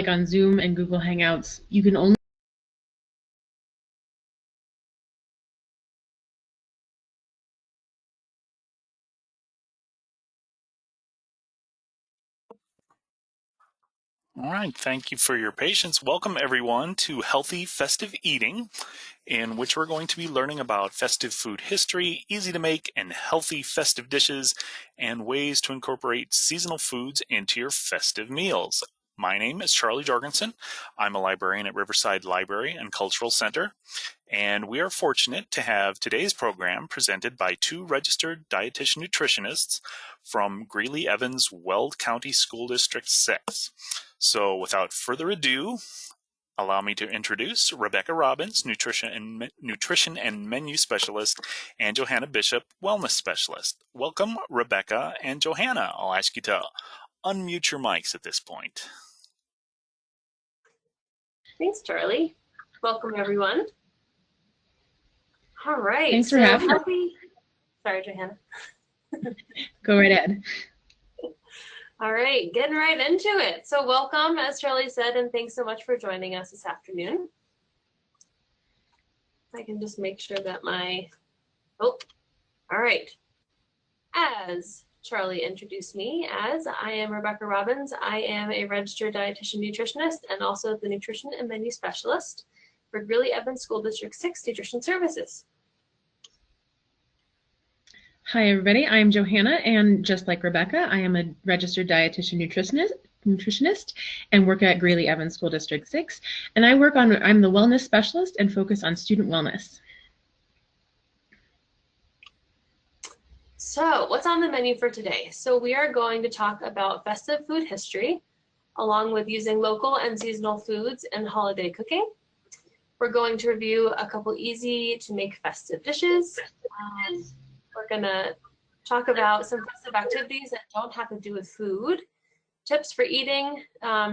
like on Zoom and Google Hangouts, you can only All right, thank you for your patience. Welcome everyone to Healthy Festive Eating, in which we're going to be learning about festive food history, easy to make and healthy festive dishes, and ways to incorporate seasonal foods into your festive meals. My name is Charlie Jorgensen. I'm a librarian at Riverside Library and Cultural Center, and we are fortunate to have today's program presented by two registered dietitian nutritionists from Greeley-Evans Weld County School District 6. So without further ado, allow me to introduce Rebecca Robbins, Nutrition and Menu Specialist, and Johanna Bishop, Wellness Specialist. Welcome, Rebecca and Johanna. I'll ask you to unmute your mics at this point. Thanks, Charlie. Welcome, everyone. All right. Thanks for having us. Sorry, Johanna. Go right ahead. All right, getting right into it. So welcome, as Charlie said, and thanks so much for joining us this afternoon. I can just make sure that all right. As Charlie introduced me as, I am Rebecca Robbins. I am a registered dietitian nutritionist and also the Nutrition and Menu Specialist for Greeley-Evans School District 6 Nutrition Services. Hi, everybody. I'm Johanna, and just like Rebecca, I am a registered dietitian nutritionist and work at Greeley-Evans School District 6. And I'm the wellness specialist and focus on student wellness. So what's on the menu for today? So we are going to talk about festive food history, along with using local and seasonal foods and holiday cooking. We're going to review a couple easy to make festive dishes. We're gonna talk about some festive activities that don't have to do with food, tips for eating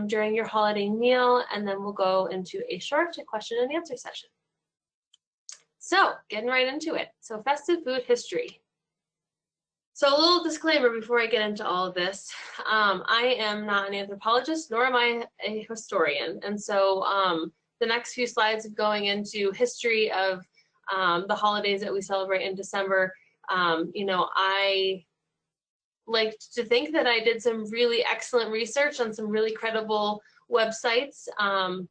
during your holiday meal, and then we'll go into a short question and answer session. So getting right into it. So festive food history. So a little disclaimer before I get into all of this. I am not an anthropologist, nor am I a historian. And so the next few slides going into history of the holidays that we celebrate in December, I like to think that I did some really excellent research on some really credible websites,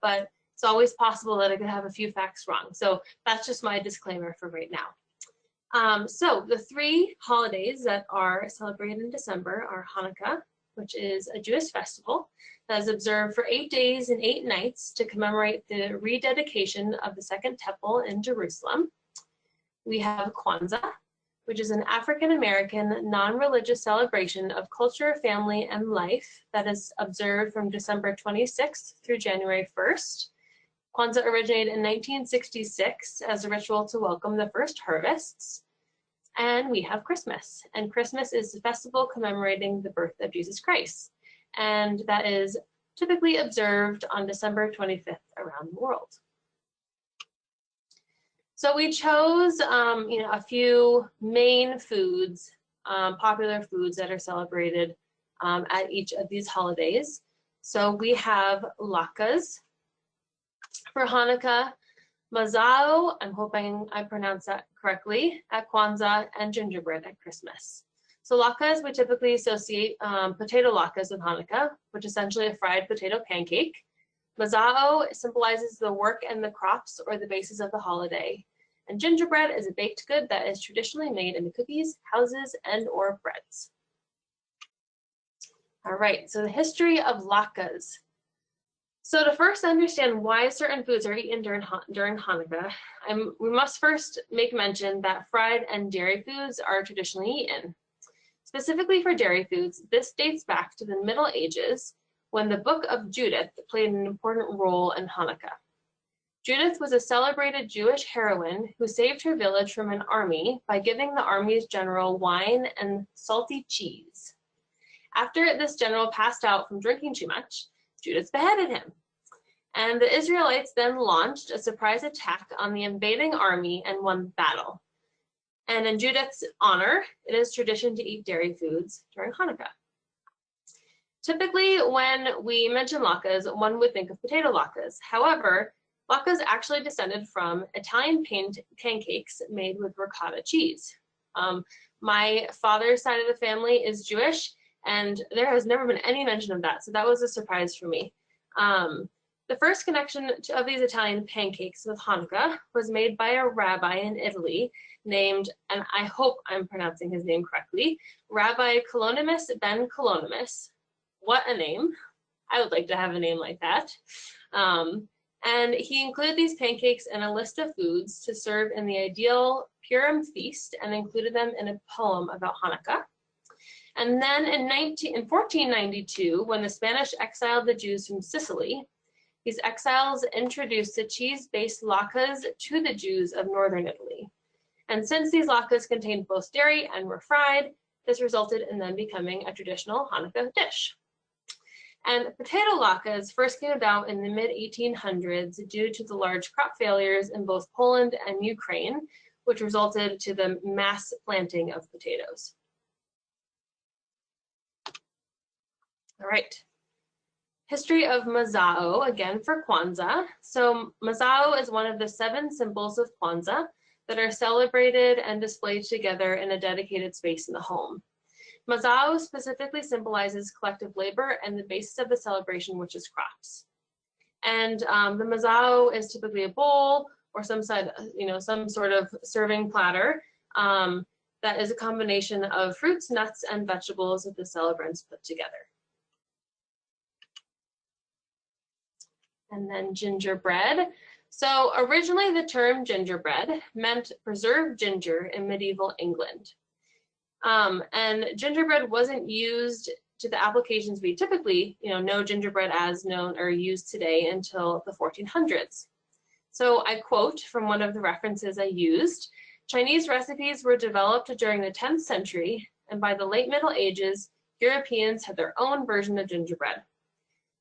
but it's always possible that I could have a few facts wrong. So that's just my disclaimer for right now. So the three holidays that are celebrated in December are Hanukkah, which is a Jewish festival that is observed for 8 days and 8 nights to commemorate the rededication of the Second Temple in Jerusalem. We have Kwanzaa, which is an African-American non-religious celebration of culture, family, and life that is observed from December 26th through January 1st. Kwanzaa originated in 1966 as a ritual to welcome the first harvests. And we have Christmas, and Christmas is a festival commemorating the birth of Jesus Christ, and that is typically observed on December 25th around the world. So we chose, a few main foods, popular foods that are celebrated at each of these holidays. So we have latkes for Hanukkah, mazao, I'm hoping I pronounced that correctly, at Kwanzaa, and gingerbread at Christmas. So latkes, we typically associate potato latkes with Hanukkah, which is essentially a fried potato pancake. Mazao symbolizes the work and the crops or the basis of the holiday. And gingerbread is a baked good that is traditionally made into cookies, houses, and or breads. All right, so the history of latkes. So to first understand why certain foods are eaten during Hanukkah, we must first make mention that fried and dairy foods are traditionally eaten. Specifically for dairy foods, this dates back to the Middle Ages, when the Book of Judith played an important role in Hanukkah. Judith was a celebrated Jewish heroine who saved her village from an army by giving the army's general wine and salty cheese. After this general passed out from drinking too much, Judith beheaded him. And the Israelites then launched a surprise attack on the invading army and won the battle. And in Judith's honor, it is tradition to eat dairy foods during Hanukkah. Typically, when we mention latkes, one would think of potato latkes. However, latkes actually descended from Italian pancakes made with ricotta cheese. My father's side of the family is Jewish, and there has never been any mention of that, so that was a surprise for me. The first connection of these Italian pancakes with Hanukkah was made by a rabbi in Italy named, and I hope I'm pronouncing his name correctly, Rabbi Colonimus ben Colonimus. What a name. I would like to have a name like that. And he included these pancakes in a list of foods to serve in the ideal Purim feast and included them in a poem about Hanukkah. And then in 1492, when the Spanish exiled the Jews from Sicily, these exiles introduced the cheese-based latkes to the Jews of northern Italy. And since these latkes contained both dairy and were fried, this resulted in them becoming a traditional Hanukkah dish. And potato latkes first came about in the mid-1800s due to the large crop failures in both Poland and Ukraine, which resulted to the mass planting of potatoes. All right. History of Mazao, again for Kwanzaa. So Mazao is one of the 7 symbols of Kwanzaa that are celebrated and displayed together in a dedicated space in the home. Mazao specifically symbolizes collective labor and the basis of the celebration, which is crops. And the mazao is typically a bowl or some sort of serving platter that is a combination of fruits, nuts, and vegetables that the celebrants put together. And then gingerbread. So originally the term gingerbread meant preserved ginger in medieval England. And gingerbread wasn't used to the applications we typically know gingerbread as known or used today until the 1400s. So I quote from one of the references I used, Chinese recipes were developed during the 10th century, and by the late Middle Ages, Europeans had their own version of gingerbread.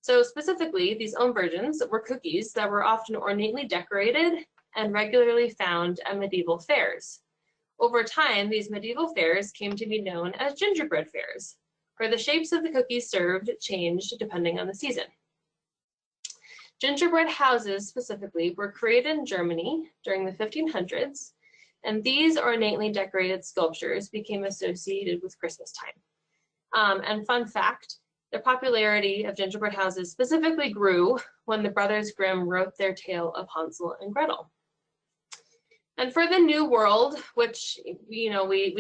So specifically, these own versions were cookies that were often ornately decorated and regularly found at medieval fairs. Over time, these medieval fairs came to be known as gingerbread fairs, where the shapes of the cookies served changed depending on the season. Gingerbread houses specifically were created in Germany during the 1500s, and these ornately decorated sculptures became associated with Christmas time. And fun fact, the popularity of gingerbread houses specifically grew when the Brothers Grimm wrote their tale of Hansel and Gretel. And for the New World, which we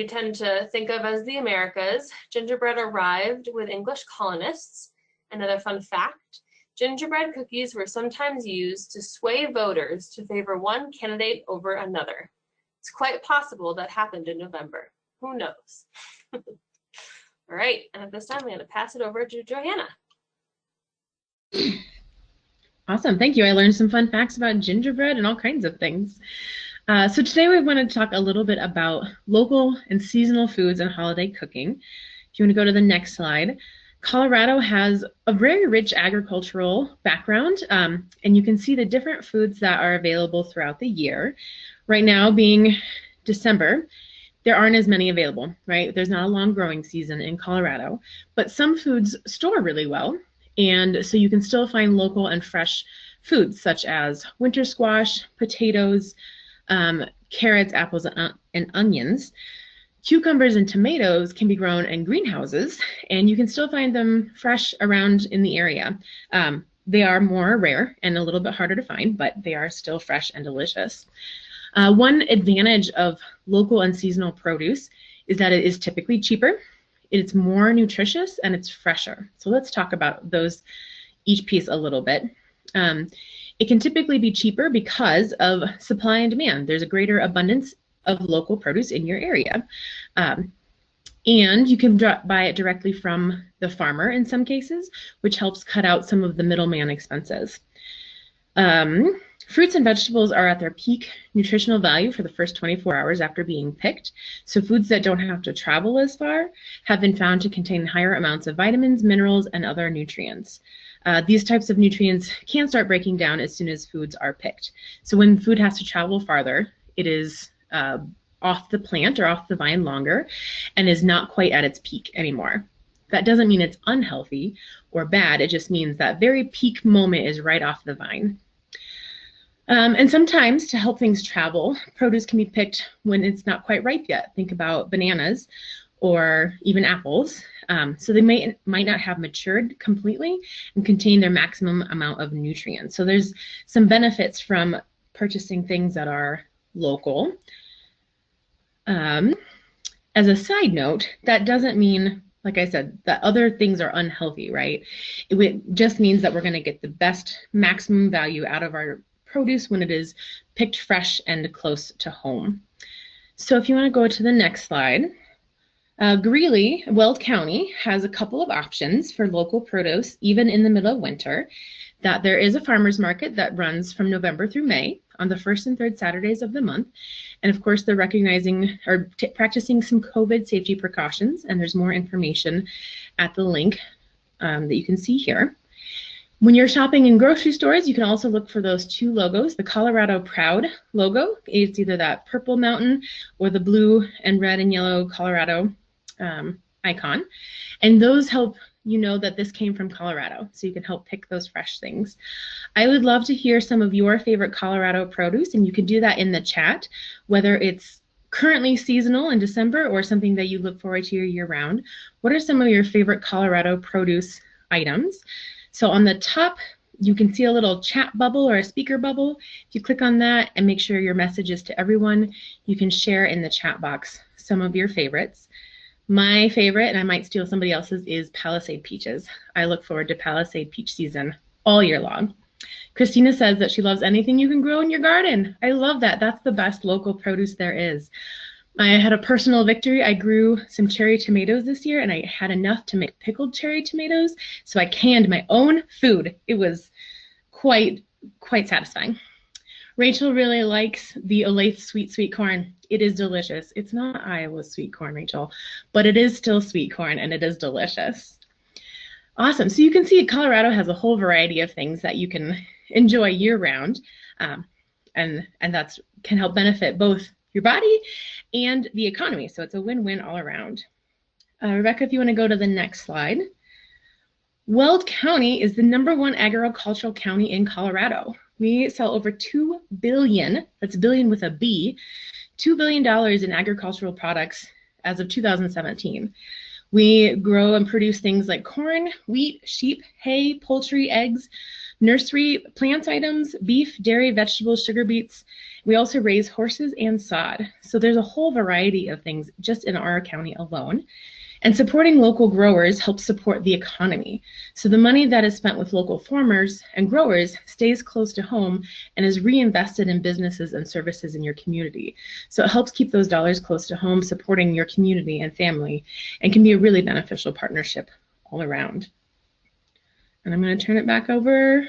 tend to think of as the Americas, gingerbread arrived with English colonists. Another fun fact, gingerbread cookies were sometimes used to sway voters to favor one candidate over another. It's quite possible that happened in November. Who knows? All right, and at this time, I'm going to pass it over to Johanna. Awesome, thank you. I learned some fun facts about gingerbread and all kinds of things. So today we want to talk a little bit about local and seasonal foods and holiday cooking. If you want to go to the next slide, Colorado has a very rich agricultural background, and you can see the different foods that are available throughout the year. Right now, being December, there aren't as many available, right? There's not a long growing season in Colorado, but some foods store really well, and so you can still find local and fresh foods such as winter squash, potatoes, carrots, apples, and onions. Cucumbers and tomatoes can be grown in greenhouses, and you can still find them fresh around in the area. They are more rare and a little bit harder to find, but they are still fresh and delicious. One advantage of local and seasonal produce is that it is typically cheaper, it's more nutritious, and it's fresher. So let's talk about each piece a little bit. It can typically be cheaper because of supply and demand. There's a greater abundance of local produce in your area. And you can buy it directly from the farmer in some cases, which helps cut out some of the middleman expenses. Fruits and vegetables are at their peak nutritional value for the first 24 hours after being picked. So foods that don't have to travel as far have been found to contain higher amounts of vitamins, minerals, and other nutrients. These types of nutrients can start breaking down as soon as foods are picked. So when food has to travel farther, it is off the plant or off the vine longer and is not quite at its peak anymore. That doesn't mean it's unhealthy or bad. It just means that very peak moment is right off the vine. And sometimes to help things travel, produce can be picked when it's not quite ripe yet. Think about bananas or even apples. So they might not have matured completely and contain their maximum amount of nutrients. So there's some benefits from purchasing things that are local. As a side note, that doesn't mean, like I said, that other things are unhealthy, right? It just means that we're going to get the best maximum value out of our produce when it is picked fresh and close to home. So if you want to go to the next slide, Weld County has a couple of options for local produce, even in the middle of winter. That there is a farmer's market that runs from November through May on the first and third Saturdays of the month. And of course, they're recognizing or practicing some COVID safety precautions, and there's more information at the link that you can see here. When you're shopping in grocery stores, you can also look for those two logos, the Colorado Proud logo. It's either that purple mountain or the blue and red and yellow Colorado icon. And those help you know that this came from Colorado, so you can help pick those fresh things. I would love to hear some of your favorite Colorado produce, and you can do that in the chat, whether it's currently seasonal in December or something that you look forward to year-round. What are some of your favorite Colorado produce items? So on the top, you can see a little chat bubble or a speaker bubble. If you click on that and make sure your message is to everyone, you can share in the chat box some of your favorites. My favorite, and I might steal somebody else's, is Palisade peaches. I look forward to Palisade peach season all year long. Christina says that she loves anything you can grow in your garden. I love that. That's the best local produce there is. I had a personal victory. I grew some cherry tomatoes this year, and I had enough to make pickled cherry tomatoes, so I canned my own food. It was quite satisfying. Rachel really likes the Olathe sweet corn. It is delicious. It's not Iowa's sweet corn, Rachel, but it is still sweet corn, and it is delicious. Awesome. So you can see Colorado has a whole variety of things that you can enjoy year-round, and that can help benefit both your body and the economy. So it's a win-win all around. Rebecca, if you want to go to the next slide. Weld County is the #1 agricultural county in Colorado. We sell over $2 billion, that's billion with a B, $2 billion in agricultural products as of 2017. We grow and produce things like corn, wheat, sheep, hay, poultry, eggs, nursery plant items, beef, dairy, vegetables, sugar beets. We also raise horses and sod. So there's a whole variety of things just in our county alone. And supporting local growers helps support the economy. So the money that is spent with local farmers and growers stays close to home and is reinvested in businesses and services in your community. So it helps keep those dollars close to home, supporting your community and family, and can be a really beneficial partnership all around. And I'm going to turn it back over.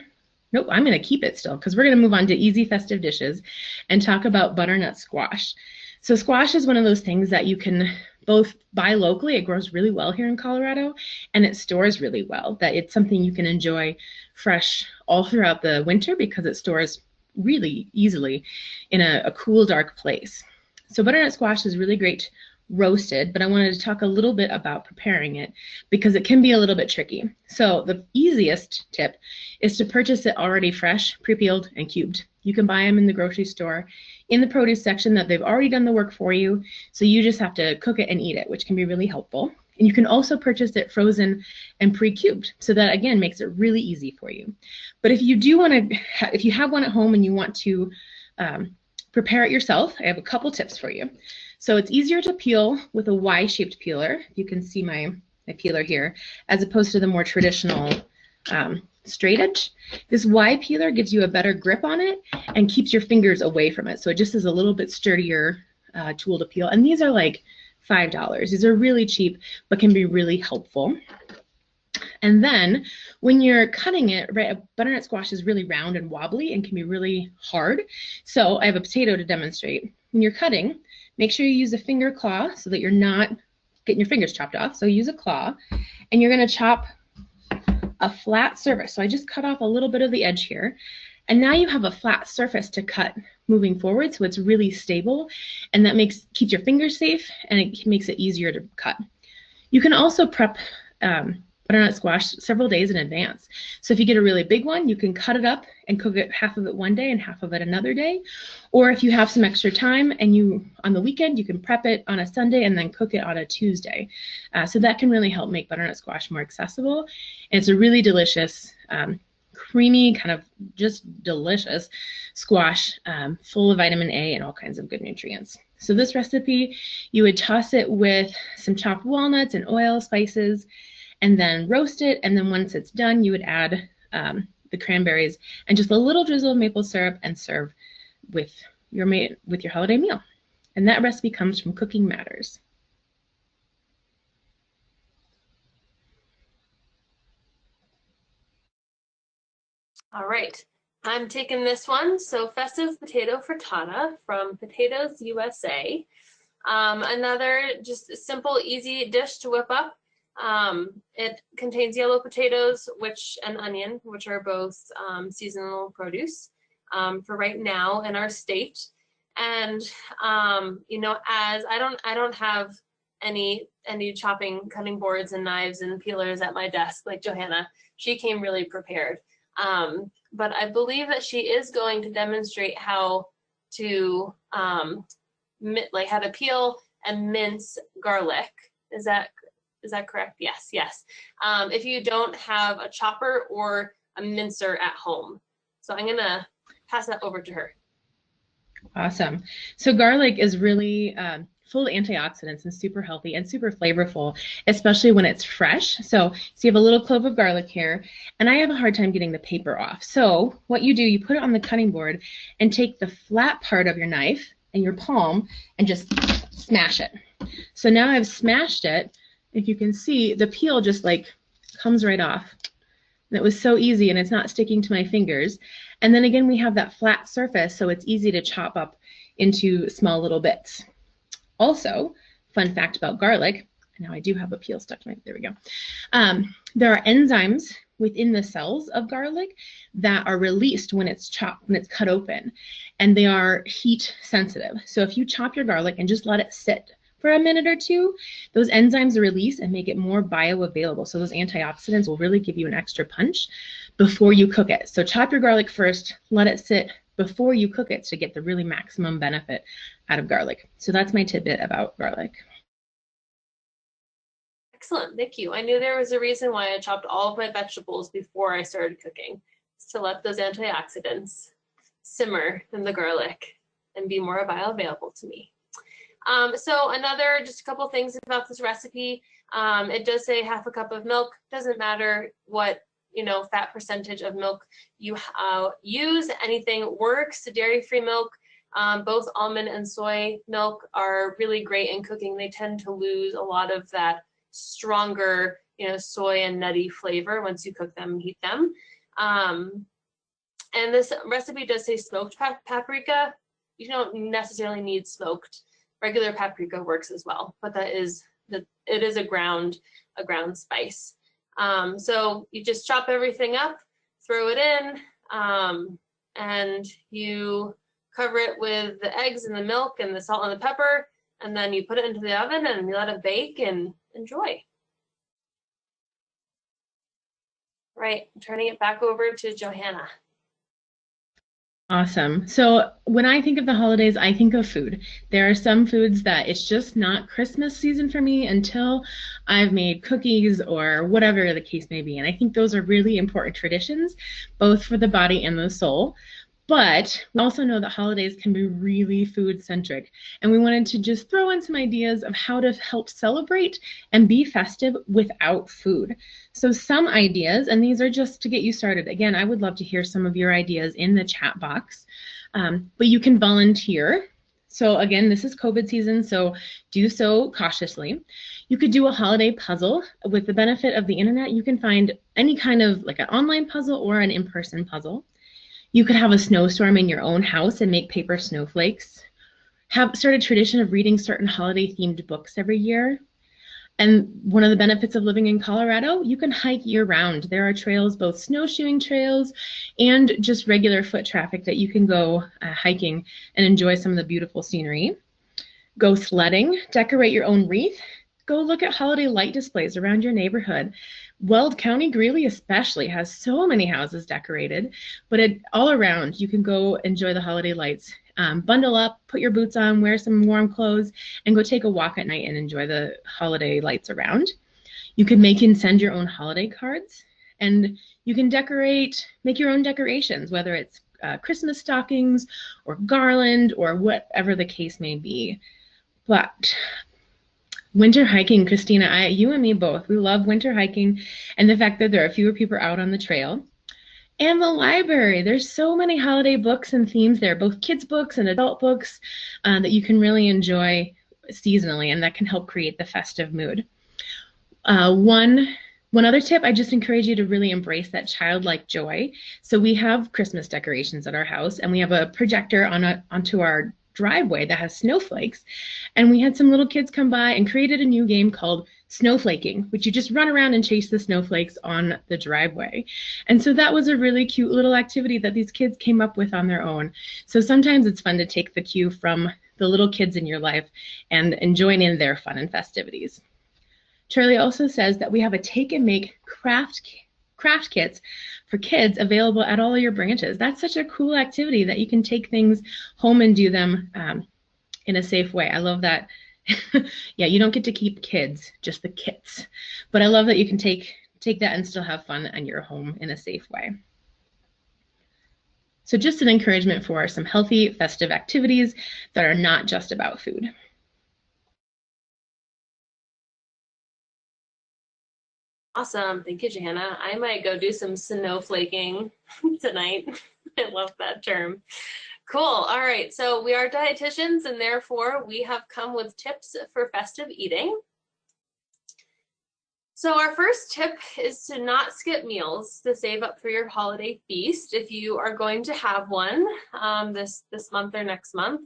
Nope, I'm going to keep it still because we're going to move on to easy festive dishes and talk about butternut squash. So squash is one of those things that you can both buy locally. It grows really well here in Colorado, and it stores really well. That it's something you can enjoy fresh all throughout the winter because it stores really easily in a cool, dark place. So butternut squash is really great roasted, but I wanted to talk a little bit about preparing it because it can be a little bit tricky. So the easiest tip is to purchase it already fresh, pre-peeled, and cubed. You can buy them in the grocery store in the produce section that they've already done the work for you, so you just have to cook it and eat it, which can be really helpful. And you can also purchase it frozen and pre-cubed, so that again makes it really easy for you. But if you do want to, if you have one at home and you want to prepare it yourself, I have a couple tips for you. So it's easier to peel with a Y-shaped peeler. You can see my peeler here, as opposed to the more traditional straight edge. This Y peeler gives you a better grip on it and keeps your fingers away from it. So it just is a little bit sturdier tool to peel. And these are like $5. These are really cheap, but can be really helpful. And then when you're cutting it, right, a butternut squash is really round and wobbly and can be really hard. So I have a potato to demonstrate. When you're cutting, make sure you use a finger claw so that you're not getting your fingers chopped off. So use a claw, and you're going to chop a flat surface. So I just cut off a little bit of the edge here, and now you have a flat surface to cut moving forward, so it's really stable, and that keeps your fingers safe, and it makes it easier to cut. You can also prep butternut squash several days in advance. So if you get a really big one, you can cut it up and cook it half of it one day and half of it another day. Or if you have some extra time and on the weekend, you can prep it on a Sunday and then cook it on a Tuesday. So that can really help make butternut squash more accessible. And it's a really delicious, creamy, kind of just delicious squash, full of vitamin A and all kinds of good nutrients. So this recipe, you would toss it with some chopped walnuts and oil, spices, and then roast it. And then once it's done, you would add the cranberries and just a little drizzle of maple syrup and serve with your holiday meal. And that recipe comes from Cooking Matters. All right, I'm taking this one. So festive potato frittata from Potatoes USA. Another just simple, easy dish to whip up. It contains yellow potatoes and onion, which are both seasonal produce for right now in our state. And as I don't have any cutting boards and knives and peelers at my desk like Johanna. She came really prepared. But I believe that she is going to demonstrate how to how to peel and mince garlic. Is that correct? Yes. If you don't have a chopper or a mincer at home. So I'm gonna pass that over to her. Awesome. So garlic is really full of antioxidants and super healthy and super flavorful, especially when it's fresh. So you have a little clove of garlic here, and I have a hard time getting the paper off. So what you do, you put it on the cutting board and take the flat part of your knife and your palm and just smash it. So now I've smashed it. If you can see, the peel just like comes right off. And it was so easy, and it's not sticking to my fingers. And then again, we have that flat surface, so it's easy to chop up into small little bits. Also, fun fact about garlic, now I do have a peel stuck to my, there we go. There are enzymes within the cells of garlic that are released when it's chopped, when it's cut open, and they are heat sensitive. So if you chop your garlic and just let it sit for a minute or two, those enzymes are released and make it more bioavailable. So those antioxidants will really give you an extra punch before you cook it. So chop your garlic first, let it sit before you cook it to get the really maximum benefit out of garlic. So that's my tidbit about garlic. Excellent, thank you. I knew there was a reason why I chopped all of my vegetables before I started cooking. It's to let those antioxidants simmer in the garlic and be more bioavailable to me. So just a couple things about this recipe. It does say half a cup of milk. Doesn't matter what fat percentage of milk you use. Anything works. Dairy-free milk, both almond and soy milk are really great in cooking. They tend to lose a lot of that stronger, soy and nutty flavor once you cook them and heat them. And this recipe does say smoked paprika. You don't necessarily need smoked. Regular paprika works as well, but it is a ground spice. So you just chop everything up, throw it in, and you cover it with the eggs and the milk and the salt and the pepper, and then you put it into the oven and you let it bake and enjoy. Right, I'm turning it back over to Johanna. Awesome. So when I think of the holidays, I think of food. There are some foods that it's just not Christmas season for me until I've made cookies or whatever the case may be. And I think those are really important traditions, both for the body and the soul. But we also know that holidays can be really food-centric, and we wanted to just throw in some ideas of how to help celebrate and be festive without food. So some ideas, and these are just to get you started. Again, I would love to hear some of your ideas in the chat box, but you can volunteer. So again, this is COVID season, so do so cautiously. You could do a holiday puzzle. With the benefit of the internet, you can find any kind of like an online puzzle or an in-person puzzle. You could have a snowstorm in your own house and make paper snowflakes. Start a tradition of reading certain holiday-themed books every year. And one of the benefits of living in Colorado, you can hike year-round. There are trails, both snowshoeing trails and just regular foot traffic that you can go hiking and enjoy some of the beautiful scenery. Go sledding, decorate your own wreath. go look at holiday light displays around your neighborhood. Weld County, Greeley especially, has so many houses decorated, but all around you can go enjoy the holiday lights. Bundle up, put your boots on, wear some warm clothes, and go take a walk at night and enjoy the holiday lights around. You can make and send your own holiday cards, and you can make your own decorations, whether it's Christmas stockings or garland or whatever the case may be. But winter hiking, Christina, you and me both, we love winter hiking and the fact that there are fewer people out on the trail. And the library, there's so many holiday books and themes there, both kids books and adult books that you can really enjoy seasonally, and that can help create the festive mood. One other tip, I just encourage you to really embrace that childlike joy. So we have Christmas decorations at our house, and we have a projector onto our driveway that has snowflakes, and we had some little kids come by and created a new game called snowflaking, which you just run around and chase the snowflakes on the driveway. And so that was a really cute little activity that these kids came up with on their own. So sometimes it's fun to take the cue from the little kids in your life and join in their fun and festivities. Charlie also says that we have a take and make craft kits for kids available at all of your branches. That's such a cool activity that you can take things home and do them in a safe way. I love that. Yeah, you don't get to keep kids, just the kits. But I love that you can take that and still have fun in your home in a safe way. So just an encouragement for some healthy festive activities that are not just about food. Awesome. Thank you, Johanna. I might go do some snowflaking tonight. I love that term. Cool. All right. So we are dietitians, and therefore we have come with tips for festive eating. So our first tip is to not skip meals, to save up for your holiday feast if you are going to have one this month or next month.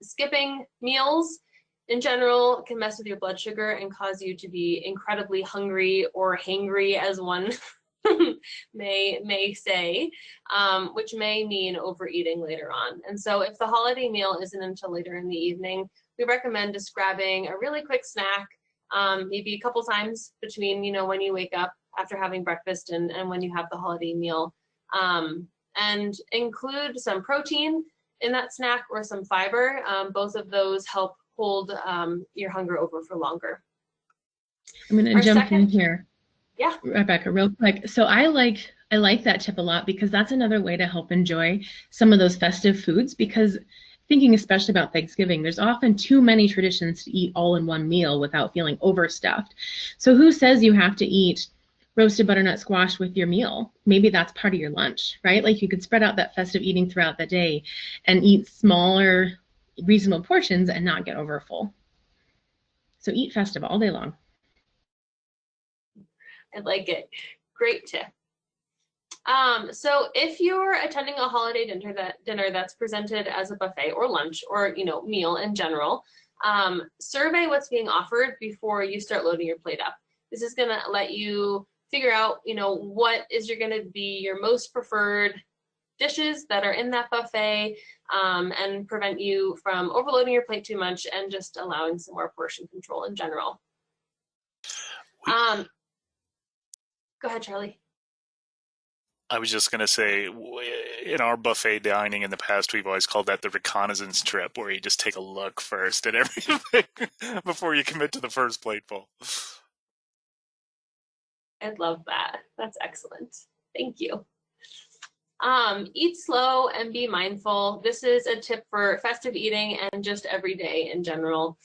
Skipping meals in general can mess with your blood sugar and cause you to be incredibly hungry or hangry, as one may say, which may mean overeating later on. And so if the holiday meal isn't until later in the evening, we recommend just grabbing a really quick snack, maybe a couple times between, when you wake up after having breakfast and when you have the holiday meal, and include some protein in that snack or some fiber. Both of those help hold your hunger over for longer. I'm going to jump in here. Yeah, Rebecca, real quick. So I like that tip a lot, because that's another way to help enjoy some of those festive foods, because thinking especially about Thanksgiving, there's often too many traditions to eat all in one meal without feeling overstuffed. So who says you have to eat roasted butternut squash with your meal? Maybe that's part of your lunch, right? Like you could spread out that festive eating throughout the day and eat smaller, reasonable portions and not get over full. So eat festive all day long. I like it. Great tip. So if you're attending a holiday dinner that's presented as a buffet or lunch or meal in general, survey what's being offered before you start loading your plate up. This is going to let you figure out what is going to be your most preferred dishes that are in that buffet, and prevent you from overloading your plate too much and just allowing some more portion control in general. Go ahead, Charlie. I was just going to say, in our buffet dining in the past, we've always called that the reconnaissance trip, where you just take a look first at everything before you commit to the first plateful. I love that. That's excellent. Thank you. Eat slow and be mindful. This is a tip for festive eating and just every day in general.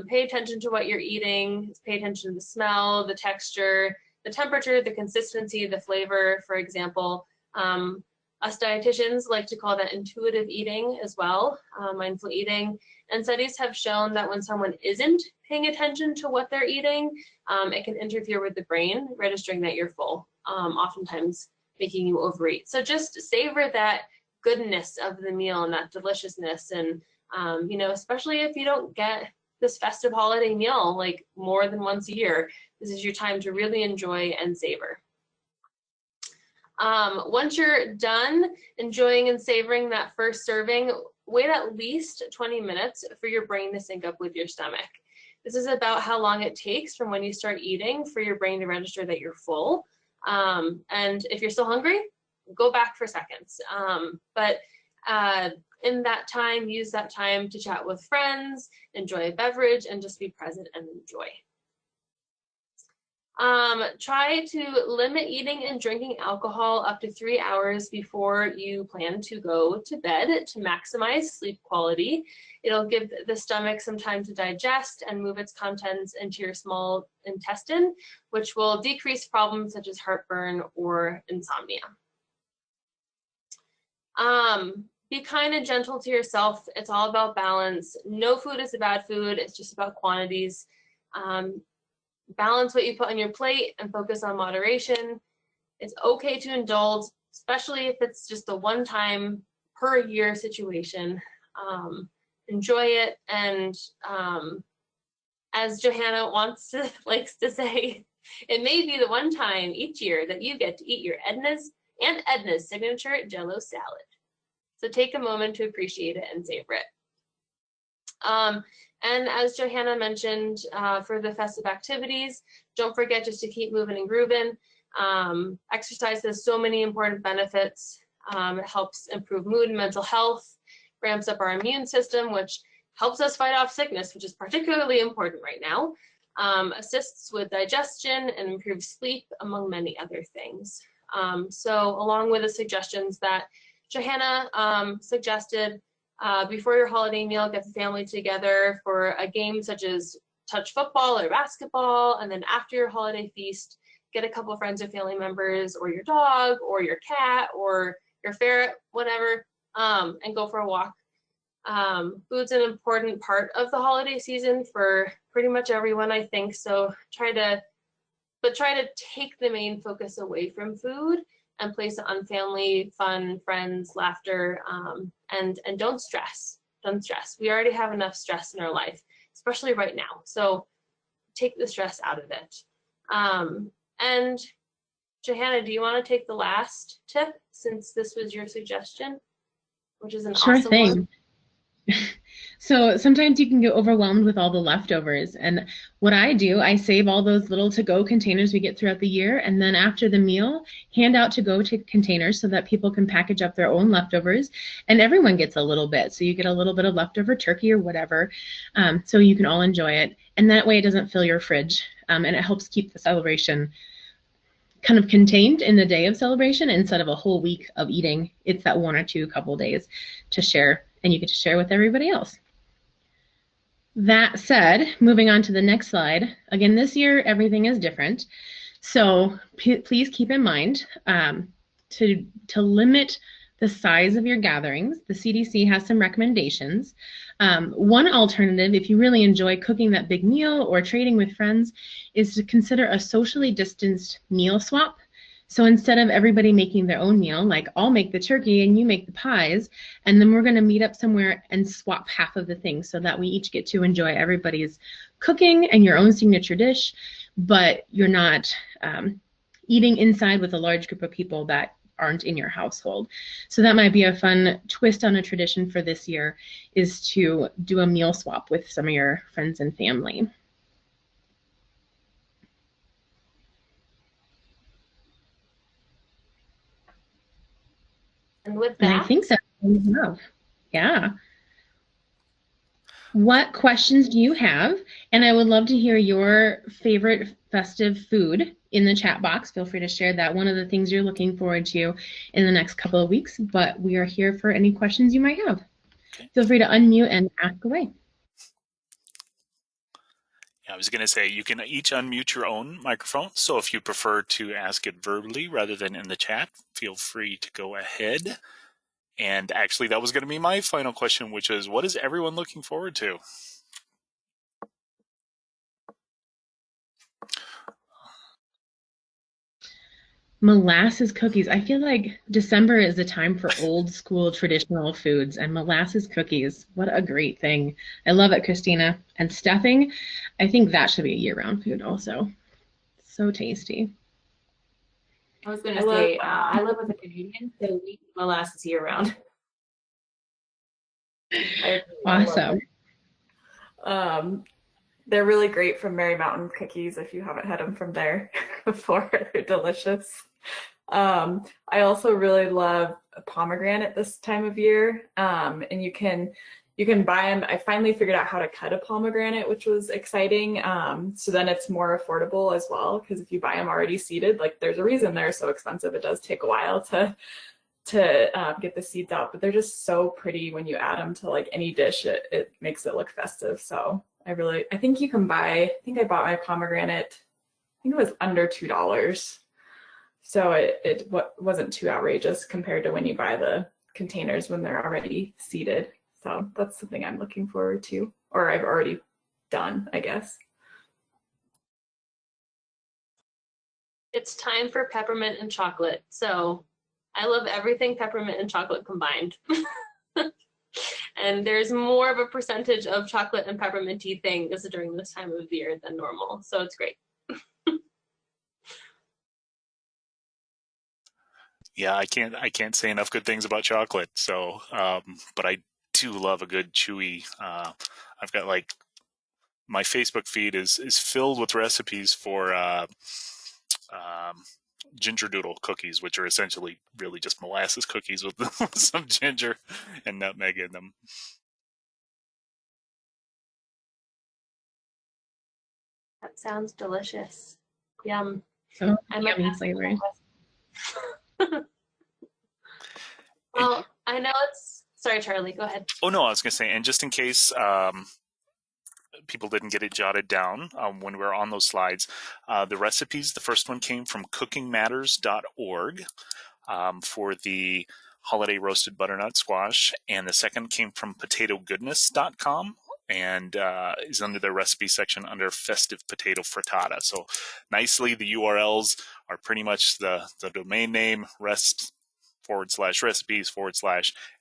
Pay attention to what you're eating. Pay attention to the smell, the texture, the temperature, the consistency, the flavor. For example, us dietitians like to call that intuitive eating as well, mindful eating. And studies have shown that when someone isn't paying attention to what they're eating, it can interfere with the brain, registering that you're full, oftentimes making you overeat. So just savor that goodness of the meal and that deliciousness. And, especially if you don't get this festive holiday meal like more than once a year, this is your time to really enjoy and savor. Once you're done enjoying and savoring that first serving, wait at least 20 minutes for your brain to sync up with your stomach. This is about how long it takes from when you start eating for your brain to register that you're full. And if you're still hungry, go back for seconds. But in that time, use that time to chat with friends, enjoy a beverage, and just be present and enjoy. Try to limit eating and drinking alcohol up to 3 hours before you plan to go to bed to maximize sleep quality. It'll give the stomach some time to digest and move its contents into your small intestine, which will decrease problems such as heartburn or insomnia. Be kind and gentle to yourself. It's all about balance. No food is a bad food. It's just about quantities. Balance what you put on your plate and focus on moderation. It's okay to indulge, especially if it's just a one-time per year situation. Enjoy it, and as Johanna likes to say, it may be the one time each year that you get to eat your Edna's signature Jell-O salad. So take a moment to appreciate it and savor it. And as Johanna mentioned, for the festive activities, don't forget just to keep moving and grooving. Exercise has so many important benefits. It helps improve mood and mental health, ramps up our immune system, which helps us fight off sickness, which is particularly important right now, assists with digestion and improves sleep, among many other things. So along with the suggestions that Johanna suggested, before your holiday meal, get the family together for a game such as touch football or basketball, and then after your holiday feast, get a couple of friends or family members or your dog or your cat or your ferret, whatever, and go for a walk. Food's an important part of the holiday season for pretty much everyone, I think, so try to take the main focus away from food and place it on family, fun, friends, laughter, and don't stress. Don't stress. We already have enough stress in our life, especially right now. So take the stress out of it. And Johanna, do you want to take the last tip, since this was your suggestion, which is an awesome one? So sometimes you can get overwhelmed with all the leftovers, and what I do, I save all those little to-go containers we get throughout the year, and then after the meal, hand out to-go containers so that people can package up their own leftovers, and everyone gets a little bit. So you get a little bit of leftover turkey or whatever, so you can all enjoy it, and that way it doesn't fill your fridge, and it helps keep the celebration kind of contained in the day of celebration instead of a whole week of eating. It's that one or two couple days to share, and you get to share with everybody else. That said, moving on to the next slide, again, this year everything is different. So please keep in mind to limit the size of your gatherings. The CDC has some recommendations. One alternative, if you really enjoy cooking that big meal or trading with friends, is to consider a socially distanced meal swap. So instead of everybody making their own meal, like I'll make the turkey and you make the pies, and then we're going to meet up somewhere and swap half of the things so that we each get to enjoy everybody's cooking and your own signature dish, but you're not eating inside with a large group of people that aren't in your household. So that might be a fun twist on a tradition for this year, is to do a meal swap with some of your friends and family. And with that, I think that's all we have. Yeah. What questions do you have? And I would love to hear your favorite festive food in the chat box. Feel free to share that, one of the things you're looking forward to in the next couple of weeks. But we are here for any questions you might have. Okay. Feel free to unmute and ask away. I was going to say, you can each unmute your own microphone. So if you prefer to ask it verbally rather than in the chat, feel free to go ahead. And actually, that was going to be my final question, which is, what is everyone looking forward to? Molasses cookies. I feel like December is the time for old school traditional foods, and molasses cookies, what a great thing. I love it, Christina. And stuffing, I think that should be a year-round food also. So tasty. I was going to say, I live with a Canadian, so we eat molasses year-round. Awesome. They're really great from Mary Mountain Cookies if you haven't had them from there before. They're delicious. I also really love pomegranate this time of year, and you can buy them. I finally figured out how to cut a pomegranate, which was exciting. So then it's more affordable as well, because if you buy them already seeded, like there's a reason they're so expensive. It does take a while to get the seeds out, but they're just so pretty when you add them to like any dish. It makes it look festive. So I think you can buy. I think I bought my pomegranate. I think it was under $2. So it wasn't too outrageous compared to when you buy the containers when they're already seeded. So that's something I'm looking forward to, or I've already done, I guess. It's time for peppermint and chocolate. So I love everything peppermint and chocolate combined. And there's more of a percentage of chocolate and pepperminty things during this time of year than normal. So it's great. Yeah, I can't say enough good things about chocolate. So, but I do love a good chewy. I've got like my Facebook feed is filled with recipes for ginger doodle cookies, which are essentially really just molasses cookies with some ginger and nutmeg in them. That sounds delicious. Yum. So I might yummy have to flavors. Well, I know it's, sorry, Charlie, go ahead. Oh no, I was going to say, and just in case people didn't get it jotted down when we were on those slides, the recipes, the first one came from cookingmatters.org for the holiday roasted butternut squash, and the second came from potatogoodness.com and is under the recipe section under festive potato frittata. So nicely, the URLs are pretty much the domain name, /recipes/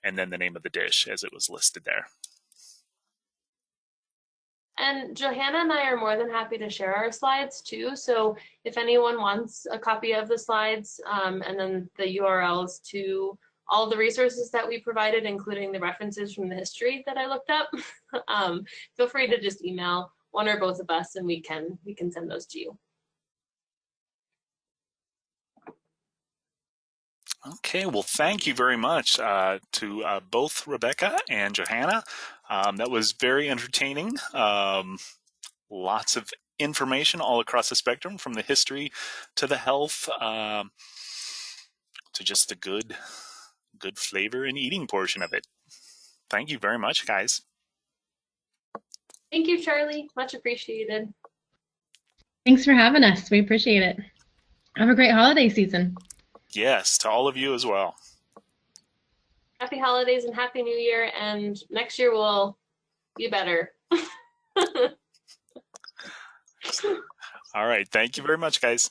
and then the name of the dish as it was listed there. And Johanna and I are more than happy to share our slides too. So if anyone wants a copy of the slides and then the URLs to all the resources that we provided, including the references from the history that I looked up, feel free to just email one or both of us and we can send those to you. Okay, well, thank you very much to both Rebecca and Johanna. That was very entertaining. Lots of information all across the spectrum, from the history to the health to just the good flavor and eating portion of it. Thank you very much, guys. Thank you, Charlie. Much appreciated. Thanks for having us. We appreciate it. Have a great holiday season. Yes, to all of you as well. Happy holidays and Happy New Year, and next year will be better. All right. Thank you very much, guys.